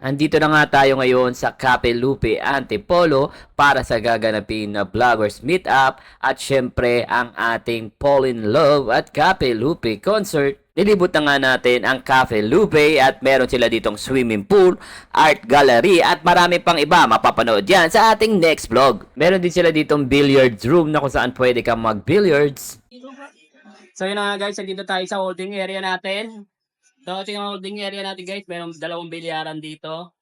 Andito na nga tayo ngayon sa Cafe Lupe Antipolo para sa gaganapin na Vloggers Meetup at syempre ang ating Fall in Love at Cafe Lupe concert. Nilibot na nga natin ang Cafe Lupe at meron sila ditong swimming pool, art gallery at marami pang iba. Mapapanood yan sa ating next vlog. Meron din sila ditong billiards room na kung saan pwede kang mag-billiards. So yun na nga guys, dito tayo sa holding area natin. So ito yung holding area natin guys, mayroong dalawang bilyaran dito.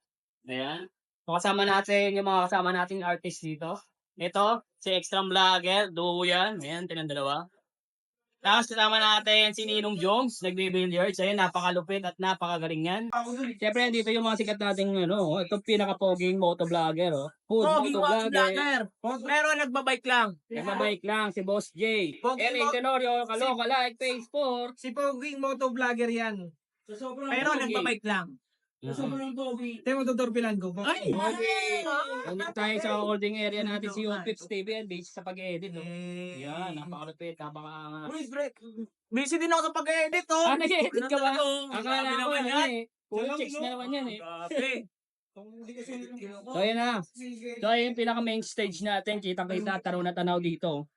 Ayan. So kasama natin yung mga kasama nating artist dito. Ito, si Extra Vlogger, duo yan. Ayan, tinang dalawa. Tapos kasama natin si Ninong Jones, nagbe-billiards. Ayan, napakalupit at napakagaling yan. Siyempre, dito yung mga sikat nating ito pinaka-poging motovlogger. Poging motovlogger. Pero nagbabike lang. Nagbabike lang, si Boss J. Eric Tenorio, Kaloka Like, Phase 4. Si Poging motovlogger yan. Pero nagbabike lang. Sobrang pogi. Tayo magdodorpilan ko. Ay! Nandito tayo sa holding area natin si Pips TV and Beach sa pag-edit. Yan, napakalupit, napaka... Uy, break. Busy din ako sa pag-edit, oh. nag-edit ka ba? Akala ko naman yan eh. Puro chicks na naman yan eh. So yan na. So yan yung pinaka-main stage natin. Kitang-kita, taro na tanaw dito.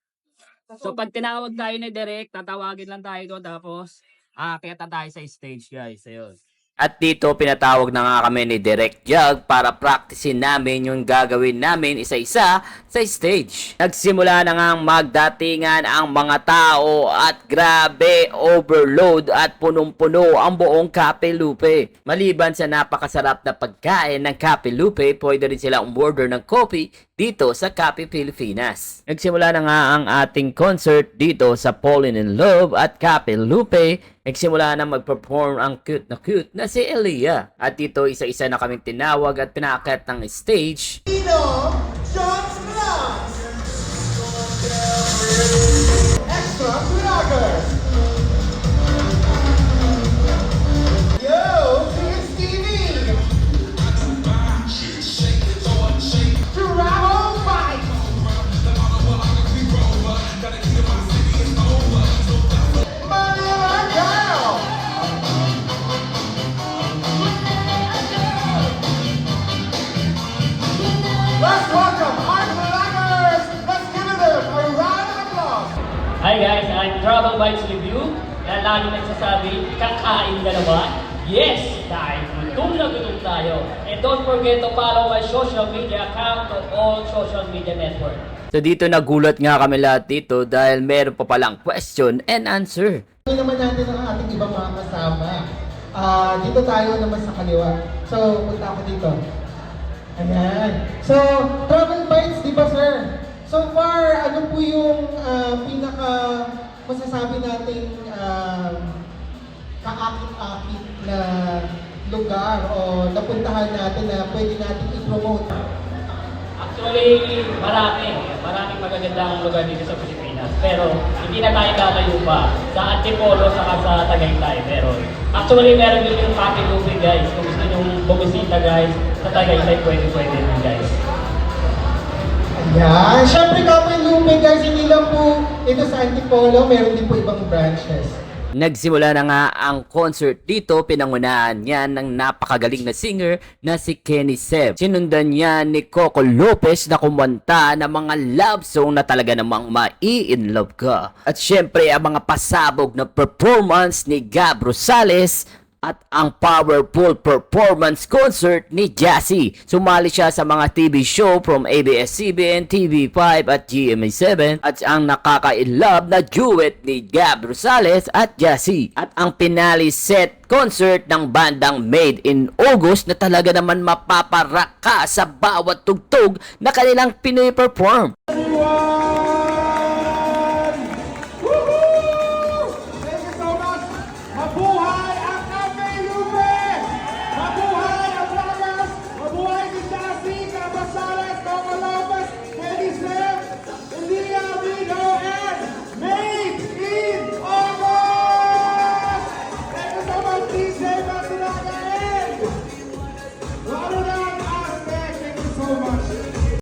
So pag tinawag tayo ni Direk, tatawagin lang tayo doon tapos kaya tayo sa stage guys. Ayun. At dito pinatawag na nga kami ni Direct Jug para practicein namin yung gagawin namin isa-isa sa stage. Nagsimula na nga magdatingan ang mga tao at grabe overload at punong-puno ang buong Cafe Lupe. Maliban sa napakasarap na pagkain ng Cafe Lupe, pwede rin sila umorder ng coffee dito sa Cafe Pilipinas. Nagsimula na nga ang ating concert dito sa Fallen in Love at Cafe Lupe. Nagsimula na mag-perform ang cute na si Elia. At dito isa-isa na kaming tinawag at pinaakyat ng stage. Extra Vloggers! Yo, it's Stevie! Travel Fight! Manila Girl! Let's welcome our vloggers! Let's give them a round of applause! Hi guys, I'm Travel Bites Review na lagi nagsasabi, kakain ka na ba? Yes! Dahil gutom na gutom tayo. And don't forget to follow my social media account on all social media network. So dito nagulat nga kami lahat dito dahil meron pa palang question and answer. Ito naman natin ang ating ibang mga kasama. Dito tayo naman sa kaliwa. So, punta ako dito. Ayan. So, Travel Bites, di ba sir? So far, ano po yung pinaka masasabi nating kaakit-akit na lugar o napuntahan natin na pwede natin i-promote? Actually, maraming magagandang lugar dito sa Pilipinas. Pero hindi na tayo lalayo pa sa Antipolo saka sa Tagaytay. Pero actually, meron din yung Cafe Lupe guys. Kung gusto nyo bumisita guys, sa Tagaytay pwede din guys. Ayan. Siyempre, Cafe Lupe guys, hindi lang po ito sa Antipolo, meron din po ibang branches. Nagsimula na nga ang concert dito, pinangunahan niya ng napakagaling na singer na si Kenny Seb. Sinundan niya ni Coco Lopez na kumanta ng mga love song na talaga namang mai-in love ka. At syempre ang mga pasabog na performance ni Gab Rosales at ang powerful performance concert ni Jassy. Sumali siya sa mga TV show from ABS-CBN, TV5 at GMA7 at ang nakaka-inlove na duet ni Gab Rosales at Jassy. At ang finale set concert ng bandang Made in August na talaga naman mapaparak ka sa bawat tugtog na kanilang piniperform.